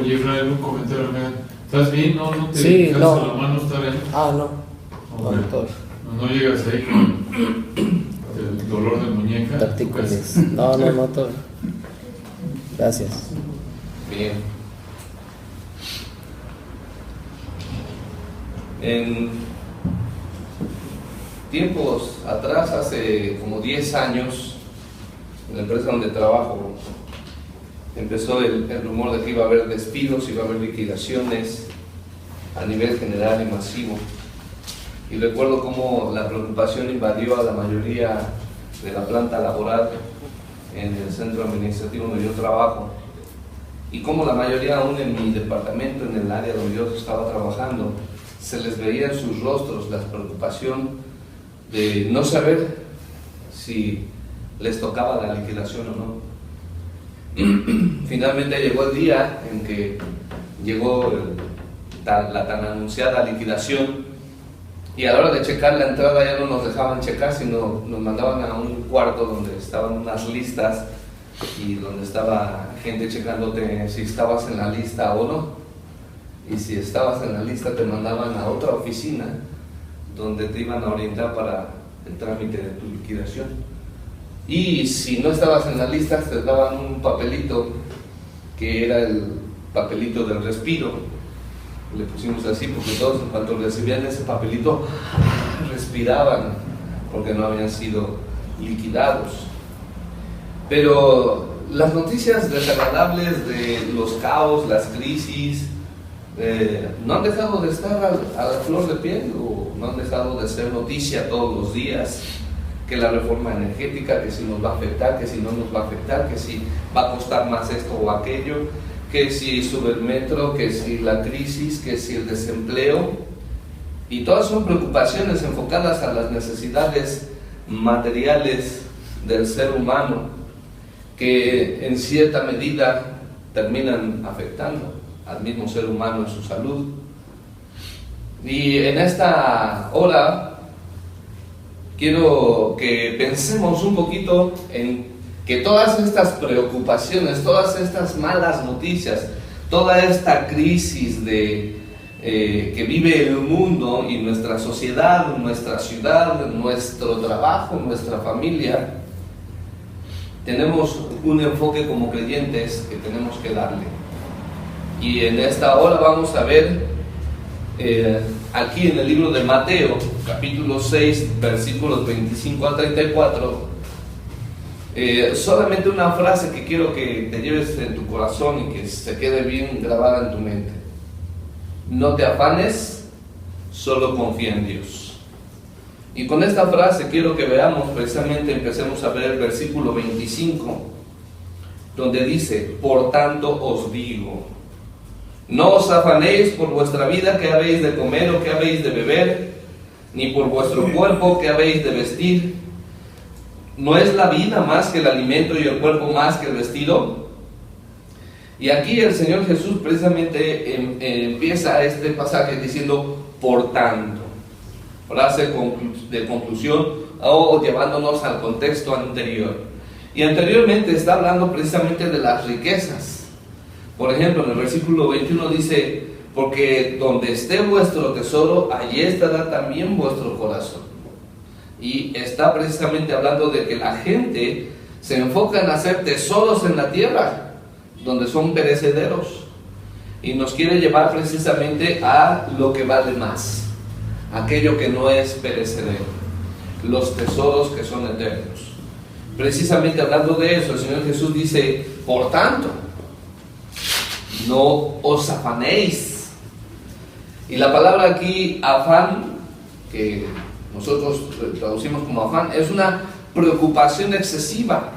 Oye, Israel, un comentario acá. ¿Estás bien? ¿No te Sí, cansa no. la mano estar ahí? Ah, no. Ok. No, todo. No llegas ahí con el dolor de muñeca. Tortícolis. No, todo. Gracias. Bien. En tiempos atrás, hace como 10 años, en la empresa donde trabajo, empezó el rumor de que iba a haber despidos, iba a haber liquidaciones a nivel general y masivo. Y recuerdo cómo la preocupación invadió a la mayoría de la planta laboral en el centro administrativo donde yo trabajo, y cómo la mayoría, aún en mi departamento, en el área donde yo estaba trabajando, se les veía en sus rostros la preocupación de no saber si les tocaba la liquidación o no. Finalmente llegó el día en que llegó la tan anunciada liquidación, y a la hora de checar la entrada ya no nos dejaban checar, sino nos mandaban a un cuarto donde estaban unas listas y donde estaba gente checándote si estabas en la lista o no. Y si estabas en la lista te mandaban a otra oficina donde te iban a orientar para el trámite de tu liquidación. Y si no estabas en la lista te daban un papelito que era el papelito del respiro. Le pusimos así porque todos, en cuanto recibían ese papelito, respiraban porque no habían sido liquidados. Pero las noticias desagradables de los caos, las crisis, no han dejado de estar a la flor de piel, o no han dejado de ser noticia todos los días. Que la reforma energética, que si nos va a afectar, que si no nos va a afectar, que si va a costar más esto o aquello, que si sube el metro, que si la crisis, que si el desempleo. Y todas son preocupaciones enfocadas a las necesidades materiales del ser humano, que en cierta medida terminan afectando al mismo ser humano en su salud. Y en esta hora quiero que pensemos un poquito en que todas estas preocupaciones, todas estas malas noticias, toda esta crisis que vive el mundo y nuestra sociedad, nuestra ciudad, nuestro trabajo, nuestra familia, tenemos un enfoque como creyentes que tenemos que darle. Y en esta hora vamos a ver aquí en el libro de Mateo, capítulo 6, versículos 25 al 34, solamente una frase que quiero que te lleves en tu corazón y que se quede bien grabada en tu mente. No te afanes, solo confía en Dios. Y con esta frase quiero que veamos, precisamente empecemos a ver el versículo 25, donde dice: por tanto os digo, no os afanéis por vuestra vida, qué habéis de comer o qué habéis de beber, ni por vuestro cuerpo, qué habéis de vestir. ¿No es la vida más que el alimento y el cuerpo más que el vestido? Y aquí el Señor Jesús precisamente empieza este pasaje diciendo por tanto, frase de conclusión, o llevándonos al contexto anterior. Y anteriormente está hablando precisamente de las riquezas. Por ejemplo, en el versículo 21 dice: porque donde esté vuestro tesoro, allí estará también vuestro corazón. Y está precisamente hablando de que la gente se enfoca en hacer tesoros en la tierra, donde son perecederos, y nos quiere llevar precisamente a lo que vale más, aquello que no es perecedero, los tesoros que son eternos. Precisamente hablando de eso, el Señor Jesús dice: por tanto, no os afanéis. Y la palabra aquí, afán, que nosotros traducimos como afán, es una preocupación excesiva,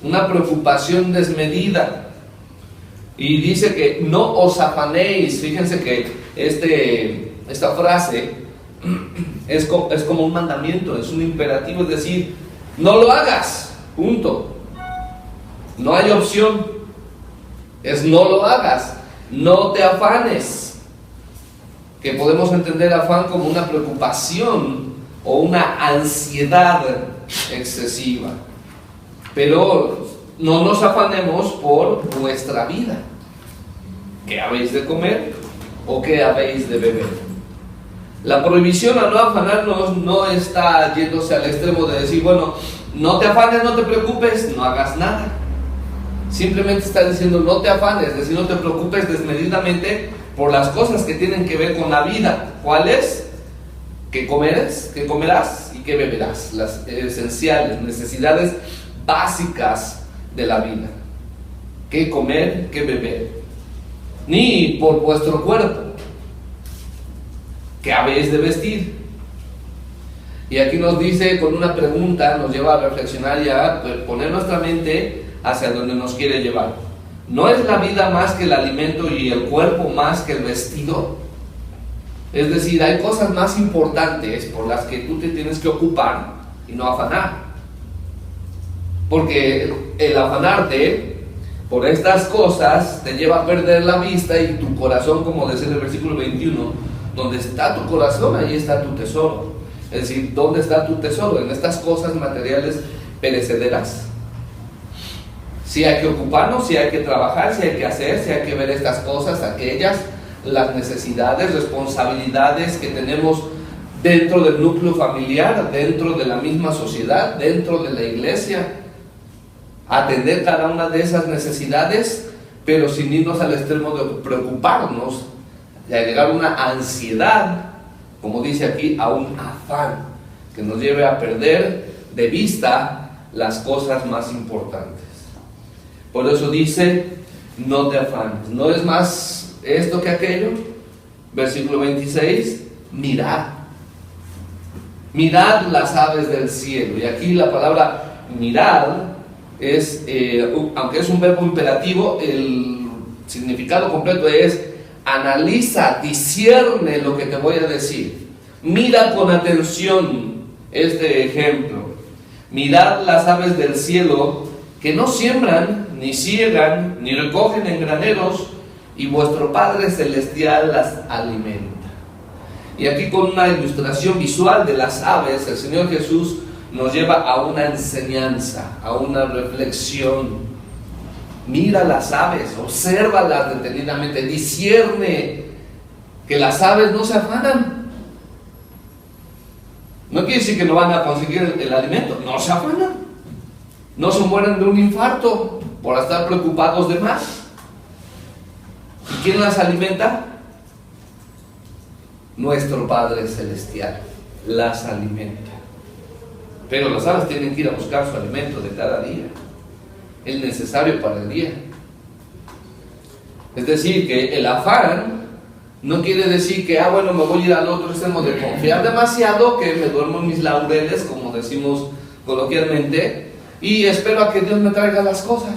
una preocupación desmedida. Y dice que no os afanéis. Fíjense que esta frase es como un mandamiento, es un imperativo, es decir, no lo hagas, punto. No hay opción, es no lo hagas, no te afanes. Que podemos entender afán como una preocupación o una ansiedad excesiva. Pero no nos afanemos por nuestra vida. ¿qué habéis de comer o qué habéis de beber? La prohibición a no afanarnos no está yéndose al extremo de decir, bueno, no te afanes, no te preocupes, no hagas nada. Simplemente está diciendo, no te afanes, es decir, no te preocupes desmedidamente por las cosas que tienen que ver con la vida. ¿Cuáles? ¿Qué comerás? ¿Qué comerás? ¿Y qué beberás? Las esenciales, necesidades básicas de la vida. ¿Qué comer? ¿Qué beber? Ni por vuestro cuerpo. ¿Qué habéis de vestir? Y aquí nos dice, con una pregunta, nos lleva a reflexionar y a poner nuestra mente hacia donde nos quiere llevar. ¿No es la vida más que el alimento y el cuerpo más que el vestido? Es decir, hay cosas más importantes por las que tú te tienes que ocupar y no afanar. Porque el afanarte por estas cosas te lleva a perder la vista y tu corazón, como dice en el versículo 21, donde está tu corazón, ahí está tu tesoro. Es decir, ¿dónde está tu tesoro? En estas cosas materiales perecederas. Sí hay que ocuparnos, sí hay que trabajar, sí hay que hacer, sí hay que ver estas cosas, aquellas, las necesidades, responsabilidades que tenemos dentro del núcleo familiar, dentro de la misma sociedad, dentro de la iglesia. Atender cada una de esas necesidades, pero sin irnos al extremo de preocuparnos, de agregar una ansiedad, como dice aquí, a un afán, que nos lleve a perder de vista las cosas más importantes. Por eso dice, no te afanes. No es más esto que aquello. Versículo 26, mirad. Mirad las aves del cielo. Y aquí la palabra mirad es, aunque es un verbo imperativo, el significado completo es analiza, discierne lo que te voy a decir. Mira con atención este ejemplo. Mirad las aves del cielo, que no siembran, ni ciegan, ni recogen en graneros, y vuestro Padre Celestial las alimenta. Y aquí, con una ilustración visual de las aves, el Señor Jesús nos lleva a una enseñanza, a una reflexión. Mira las aves, obsérvalas detenidamente, discierne que las aves no se afanan. No quiere decir que no van a conseguir el alimento, no se afanan. No se mueren de un infarto por estar preocupados de más. ¿Y quién las alimenta? Nuestro Padre Celestial las alimenta. Pero las aves tienen que ir a buscar su alimento de cada día, el necesario para el día. Es decir, que el afán no quiere decir que, bueno, me voy a ir al otro extremo de confiar demasiado, que me duermo en mis laureles, como decimos coloquialmente, y espero a que Dios me traiga las cosas.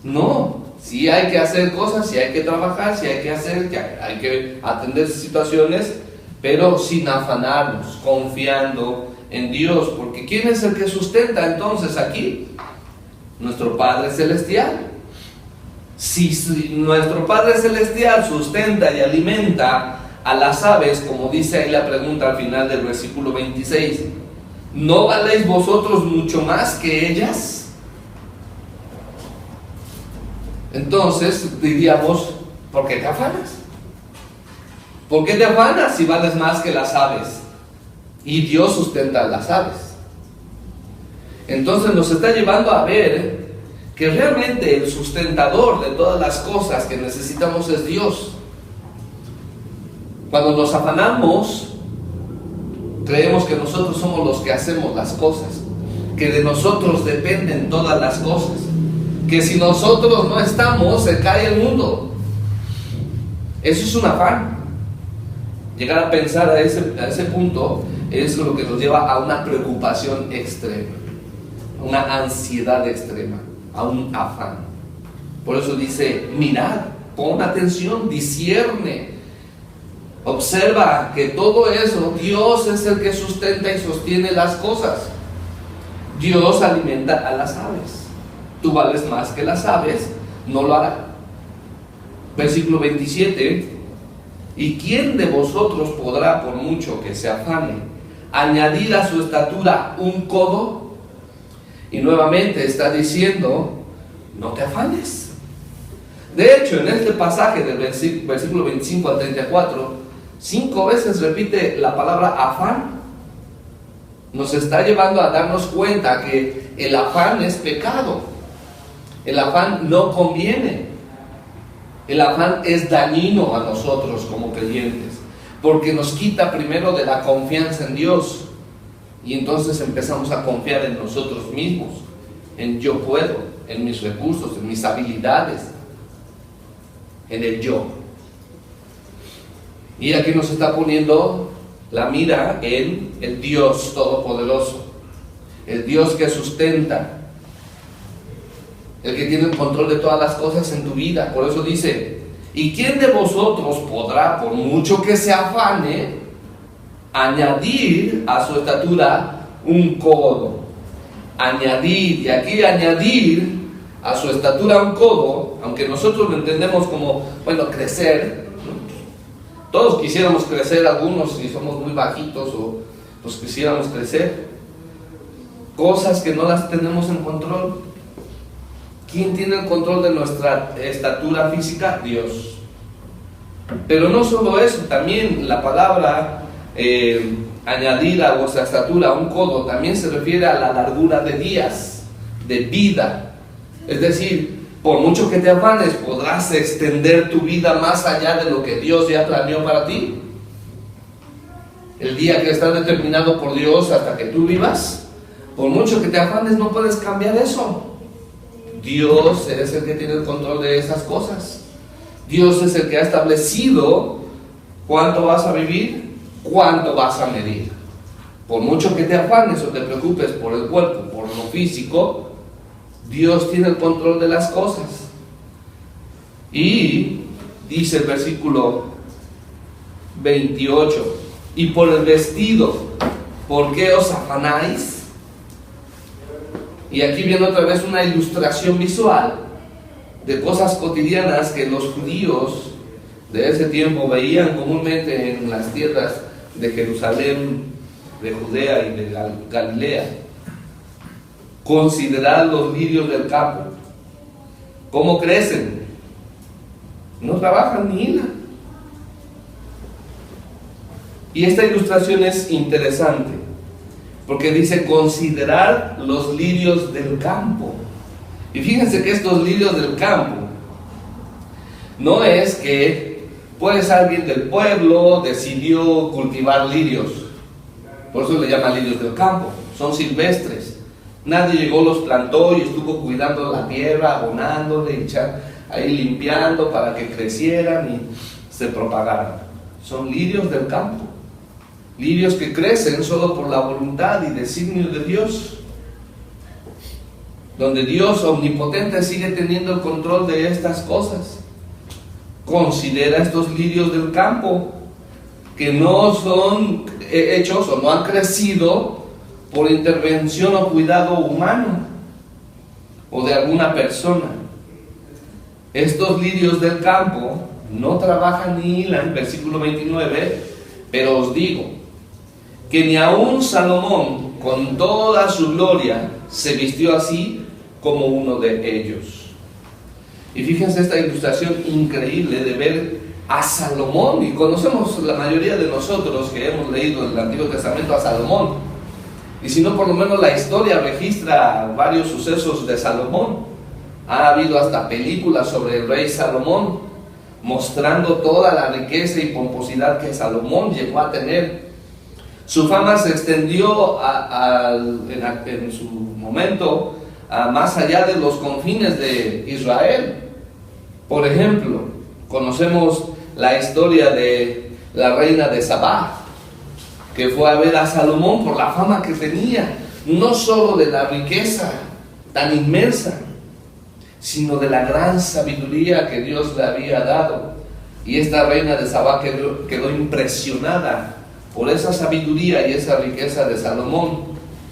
No, sí hay que hacer cosas, sí hay que trabajar, sí hay que hacer, hay que atender situaciones, pero sin afanarnos, confiando en Dios, porque ¿quién es el que sustenta entonces aquí? Nuestro Padre Celestial. Si nuestro Padre Celestial sustenta y alimenta a las aves, como dice ahí la pregunta al final del versículo 26, ¿no valéis vosotros mucho más que ellas? Entonces diríamos, ¿por qué te afanas? ¿Por qué te afanas si vales más que las aves? Y Dios sustenta a las aves. Entonces nos está llevando a ver que realmente el sustentador de todas las cosas que necesitamos es Dios. Cuando nos afanamos, creemos que nosotros somos los que hacemos las cosas, que de nosotros dependen todas las cosas, que si nosotros no estamos, se cae el mundo. Eso es un afán. Llegar a pensar a ese punto es lo que nos lleva a una preocupación extrema, a una ansiedad extrema, a un afán. Por eso dice, mirad, pon atención, discierne, observa que todo eso, Dios es el que sustenta y sostiene las cosas. Dios alimenta a las aves. Tú vales más que las aves, no lo hará. Versículo 27, ¿y quién de vosotros podrá, por mucho que se afane, añadir a su estatura un codo? Y nuevamente está diciendo, no te afanes. De hecho, en este pasaje del versículo 25 al 34, 5 veces repite la palabra afán. Nos está llevando a darnos cuenta que el afán es pecado. El afán no conviene. El afán es dañino a nosotros como creyentes, porque nos quita primero de la confianza en Dios. Y entonces empezamos a confiar en nosotros mismos, en yo puedo, en mis recursos, en mis habilidades, en el yo. Y aquí nos está poniendo la mira en el Dios Todopoderoso, el Dios que sustenta, el que tiene el control de todas las cosas en tu vida. Por eso dice: ¿y quién de vosotros podrá, por mucho que se afane, añadir a su estatura un codo? Añadir, y aquí añadir a su estatura un codo, aunque nosotros lo entendemos como, bueno, crecer, ¿no? Todos quisiéramos crecer, algunos si somos muy bajitos o pues quisiéramos crecer. Cosas que no las tenemos en control. ¿Quién tiene el control de nuestra estatura física? Dios. Pero no solo eso, también la palabra añadir a vuestra estatura un codo también se refiere a la largura de días, de vida. Es decir, por mucho que te afanes, ¿podrás extender tu vida más allá de lo que Dios ya planeó para ti? El día que está determinado por Dios hasta que tú vivas, por mucho que te afanes, no puedes cambiar eso. Dios es el que tiene el control de esas cosas. Dios es el que ha establecido cuánto vas a vivir, cuánto vas a medir. Por mucho que te afanes o te preocupes por el cuerpo, por lo físico, Dios tiene el control de las cosas. Y dice el versículo 28: y por el vestido, ¿por qué os afanáis? Y aquí viene otra vez una ilustración visual de cosas cotidianas que los judíos de ese tiempo veían comúnmente en las tierras de Jerusalén, de Judea y de Galilea. Considerad los lirios del campo, cómo crecen, no trabajan ni hilan. Y esta ilustración es interesante, porque dice: considerad los lirios del campo. Y fíjense que estos lirios del campo no es que pues alguien del pueblo decidió cultivar lirios, por eso le llaman lirios del campo, son silvestres. Nadie llegó, los plantó y estuvo cuidando la tierra, abonándole, ahí limpiando para que crecieran y se propagaran. Son lirios del campo, lirios que crecen solo por la voluntad y designio de Dios, donde Dios omnipotente sigue teniendo el control de estas cosas. Considera estos lirios del campo, que no son hechos o no han crecido por intervención o cuidado humano o de alguna persona. Estos lirios del campo no trabajan ni hilan, versículo 29, pero os digo que ni aun Salomón con toda su gloria se vistió así como uno de ellos. Y fíjense esta ilustración increíble de ver a Salomón, y conocemos la mayoría de nosotros que hemos leído en el Antiguo Testamento a Salomón, y si no, por lo menos la historia registra varios sucesos de Salomón. Ha habido hasta películas sobre el rey Salomón, mostrando toda la riqueza y pomposidad que Salomón llegó a tener. Su fama se extendió en su momento más allá de los confines de Israel. Por ejemplo, conocemos la historia de la reina de Sabá, que fue a ver a Salomón por la fama que tenía, no solo de la riqueza tan inmensa, sino de la gran sabiduría que Dios le había dado. Y esta reina de Sabá quedó impresionada por esa sabiduría y esa riqueza de Salomón,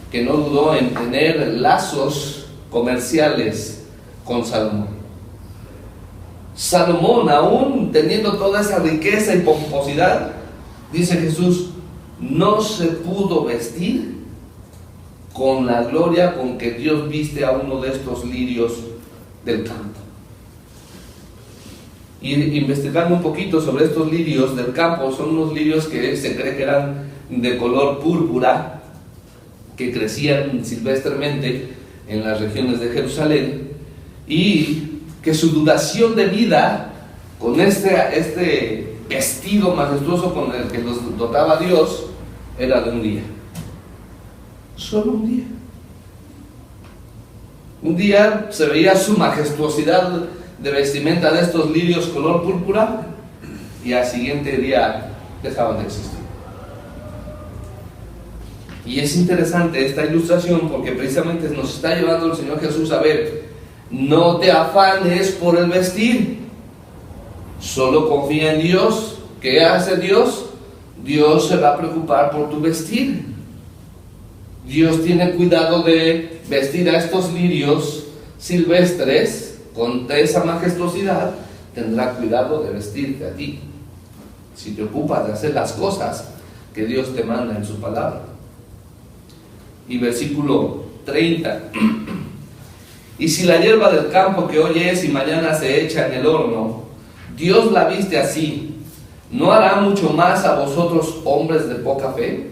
que no dudó en tener lazos comerciales con Salomón. Salomón, aún teniendo toda esa riqueza y pomposidad, dice Jesús, no se pudo vestir con la gloria con que Dios viste a uno de estos lirios del campo. Y investigando un poquito sobre estos lirios del campo, son unos lirios que se cree que eran de color púrpura, que crecían silvestremente en las regiones de Jerusalén, y que su duración de vida, con este vestido majestuoso con el que los dotaba Dios, era de un día. Solo un día. Un día se veía su majestuosidad de vestimenta de estos lirios color púrpura, y al siguiente día dejaban de existir. Y es interesante esta ilustración porque precisamente nos está llevando el Señor Jesús a ver: no te afanes por el vestir, solo confía en Dios. ¿Qué hace Dios? Dios se va a preocupar por tu vestir. Dios tiene cuidado de vestir a estos lirios silvestres con esa majestuosidad. Tendrá cuidado de vestirte a ti, si te ocupas de hacer las cosas que Dios te manda en su palabra. Y versículo 30: y si la hierba del campo que hoy es y mañana se echa en el horno, Dios la viste así, ¿no hará mucho más a vosotros, hombres de poca fe?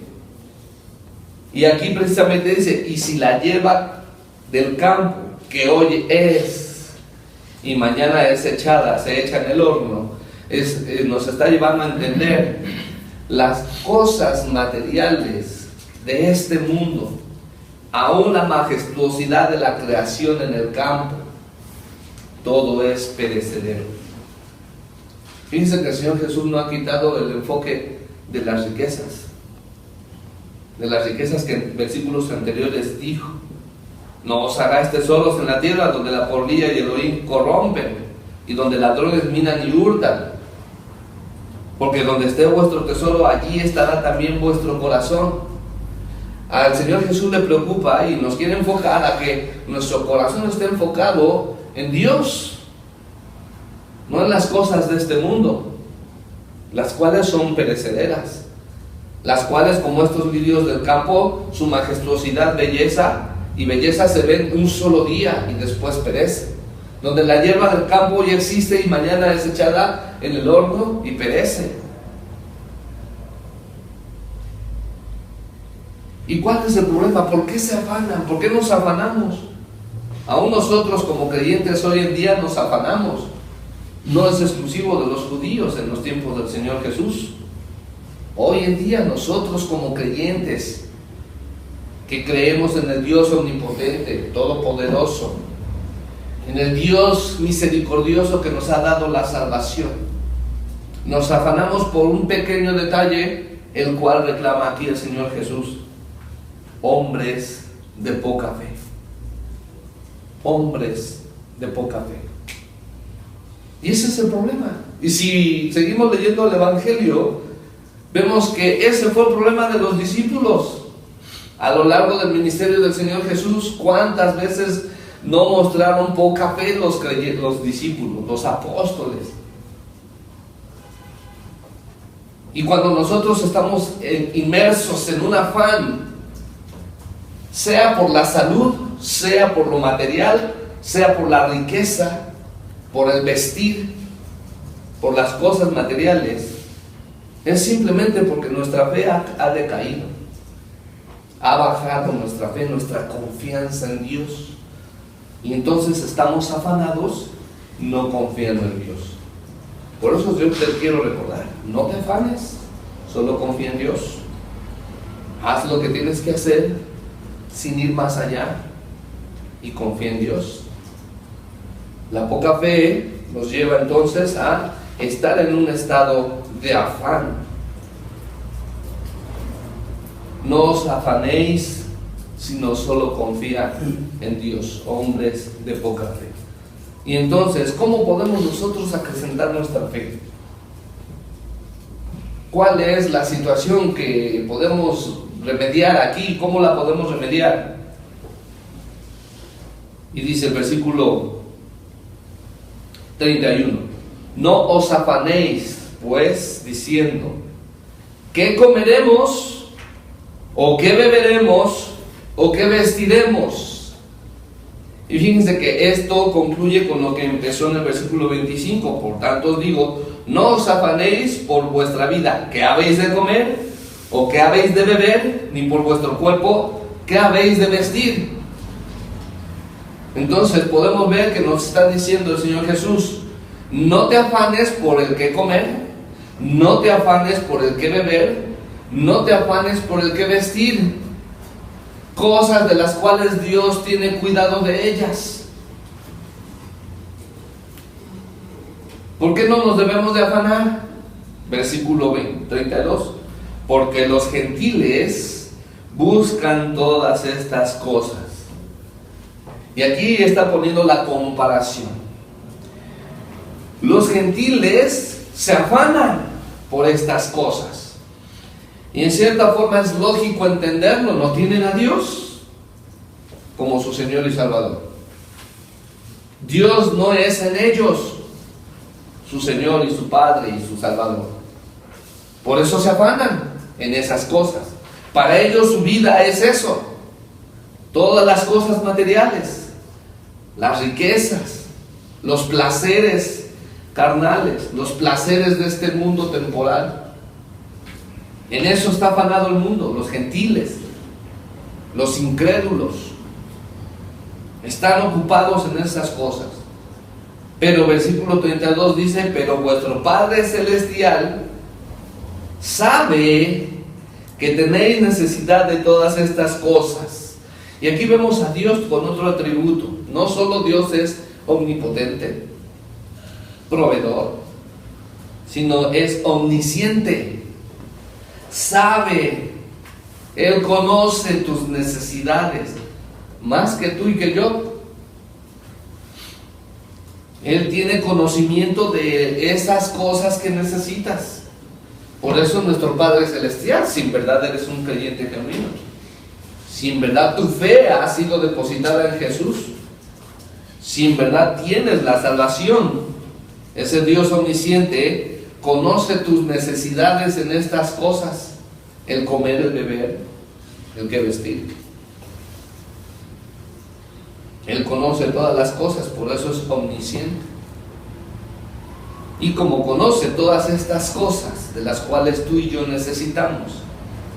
Y aquí precisamente dice: y si la hierba del campo que hoy es y mañana es echada, se echa en el horno, nos está llevando a entender las cosas materiales de este mundo, aún la majestuosidad de la creación en el campo, todo es perecedero. Fíjense que el Señor Jesús no ha quitado el enfoque de las riquezas que en versículos anteriores dijo: no os hagáis tesoros en la tierra, donde la polilla y el orín corrompen, y donde ladrones minan y hurtan, porque donde esté vuestro tesoro, allí estará también vuestro corazón. Al Señor Jesús le preocupa y nos quiere enfocar a que nuestro corazón esté enfocado en Dios, no en las cosas de este mundo, las cuales son perecederas, las cuales, como estos lirios del campo, su majestuosidad, belleza se ven un solo día y después perece. Donde la hierba del campo ya existe y mañana es echada en el horno y perece. ¿Y cuál es el problema? ¿Por qué se afanan? ¿Por qué nos afanamos? Aún nosotros como creyentes hoy en día nos afanamos. No es exclusivo de los judíos en los tiempos del Señor Jesús. Hoy en día nosotros como creyentes que creemos en el Dios omnipotente, todopoderoso, en el Dios misericordioso que nos ha dado la salvación, nos afanamos por un pequeño detalle, el cual reclama aquí el Señor Jesús: hombres de poca fe. Hombres de poca fe. Y ese es el problema. Y si seguimos leyendo el Evangelio, vemos que ese fue el problema de los discípulos. A lo largo del ministerio del Señor Jesús, ¿cuántas veces no mostraron poca fe los discípulos, los apóstoles? Y cuando nosotros estamos inmersos en un afán, sea por la salud, sea por lo material, sea por la riqueza, por el vestir, por las cosas materiales, es simplemente porque nuestra fe ha decaído. Ha bajado nuestra fe, nuestra confianza en Dios. Y entonces estamos afanados, no confiando en Dios. Por eso yo te quiero recordar: no te afanes, solo confía en Dios. Haz lo que tienes que hacer sin ir más allá y confía en Dios. La poca fe nos lleva entonces a estar en un estado de afán. No os afanéis, sino solo confía en Dios, hombres de poca fe. Y entonces, ¿cómo podemos nosotros acrecentar nuestra fe? ¿Cuál es la situación que podemos remediar aquí? ¿Cómo la podemos remediar? Y dice el versículo 31: no os afanéis, pues, diciendo: ¿qué comeremos? ¿O qué beberemos? ¿O qué vestiremos? Y fíjense que esto concluye con lo que empezó en el versículo 25. Por tanto os digo, no os afanéis por vuestra vida, qué habéis de comer o qué habéis de beber, ni por vuestro cuerpo, qué habéis de vestir. Entonces podemos ver que nos está diciendo el Señor Jesús, no te afanes por el que comer, no te afanes por el que beber, no te afanes por el que vestir. Cosas de las cuales Dios tiene cuidado de ellas. ¿Por qué no nos debemos de afanar? Versículo 32. Porque los gentiles buscan todas estas cosas. Y aquí está poniendo la comparación. Los gentiles se afanan por estas cosas. Y en cierta forma es lógico entenderlo, no tienen a Dios como su Señor y Salvador. Dios no es en ellos su Señor y su Padre y su Salvador. Por eso se afanan en esas cosas. Para ellos su vida es eso. Todas las cosas materiales, las riquezas, los placeres carnales, los placeres de este mundo temporal. En eso está afanado el mundo, los gentiles, los incrédulos, están ocupados en esas cosas. Pero versículo 32 dice, pero vuestro Padre Celestial sabe que tenéis necesidad de todas estas cosas. Y aquí vemos a Dios con otro atributo. No solo Dios es omnipotente, proveedor, sino es omnisciente. Sabe, Él conoce tus necesidades más que tú y que yo. Él tiene conocimiento de esas cosas que necesitas. Por eso nuestro Padre Celestial, si en verdad eres un creyente genuino, si en verdad tu fe ha sido depositada en Jesús, si en verdad tienes la salvación, ese Dios omnisciente conoce tus necesidades en estas cosas: el comer, el beber, el que vestir. Él conoce todas las cosas, por eso es omnisciente. Y como conoce todas estas cosas de las cuales tú y yo necesitamos,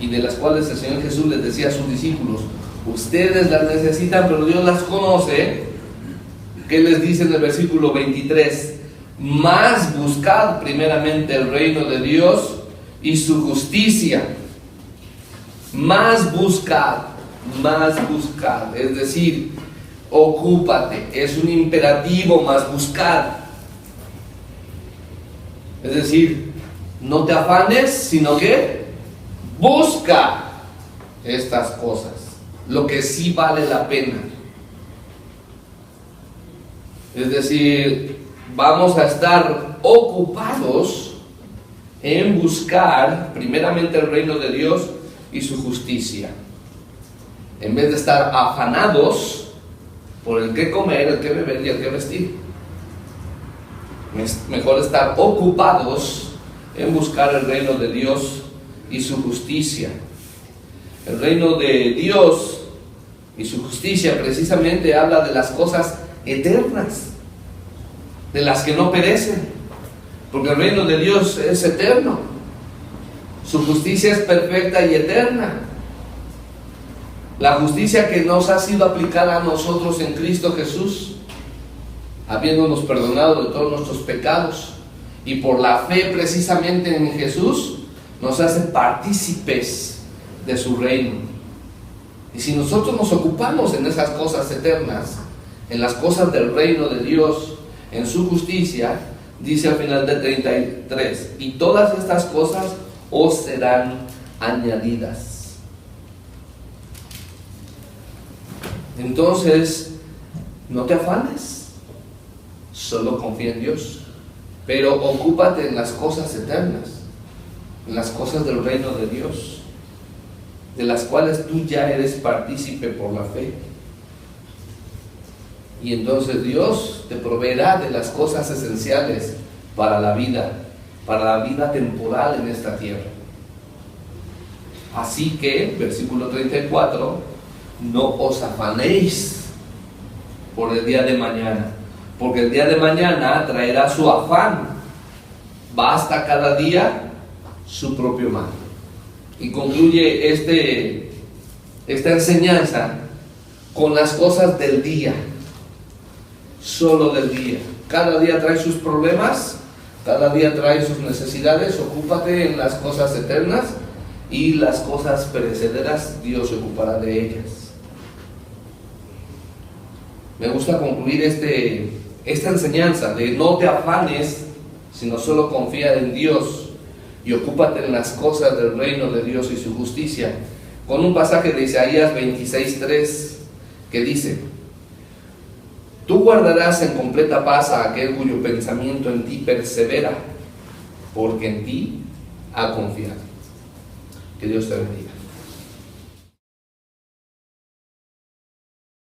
y de las cuales el Señor Jesús les decía a sus discípulos, ustedes las necesitan, pero Dios las conoce, ¿qué les dice en el versículo 23? Más buscad primeramente el reino de Dios y su justicia. Más buscad, es decir, ocúpate, es un imperativo, más buscar. Es decir, no te afanes, sino que busca estas cosas, lo que sí vale la pena. Es decir, vamos a estar ocupados en buscar primeramente el reino de Dios y su justicia, en vez de estar afanados por el que comer, el que beber y el que vestir. Es mejor estar ocupados en buscar el reino de Dios y su justicia. El reino de Dios y su justicia precisamente habla de las cosas eternas, de las que no perecen, porque el reino de Dios es eterno, su justicia es perfecta y eterna. La justicia que nos ha sido aplicada a nosotros en Cristo Jesús, habiéndonos perdonado de todos nuestros pecados, y por la fe precisamente en Jesús, nos hace partícipes de su reino. Y si nosotros nos ocupamos en esas cosas eternas, en las cosas del reino de Dios, en su justicia, dice al final del 33, y todas estas cosas os serán añadidas. Entonces, no te afanes, solo confía en Dios, pero ocúpate en las cosas eternas, en las cosas del reino de Dios, de las cuales tú ya eres partícipe por la fe. Y entonces Dios te proveerá de las cosas esenciales para la vida temporal en esta tierra. Así que, versículo 34, no os afanéis por el día de mañana, porque el día de mañana traerá su afán. Basta cada día su propio mal. Y concluye esta enseñanza con las cosas del día, solo del día. Cada día trae sus problemas, cada día trae sus necesidades. Ocúpate en las cosas eternas, y las cosas perecederas Dios se ocupará de ellas. Me gusta concluir esta enseñanza de no te afanes, sino solo confía en Dios y ocúpate en las cosas del reino de Dios y su justicia, con un pasaje de Isaías 26:3 que dice: tú guardarás en completa paz a aquel cuyo pensamiento en ti persevera, porque en ti ha confiado. Que Dios te bendiga.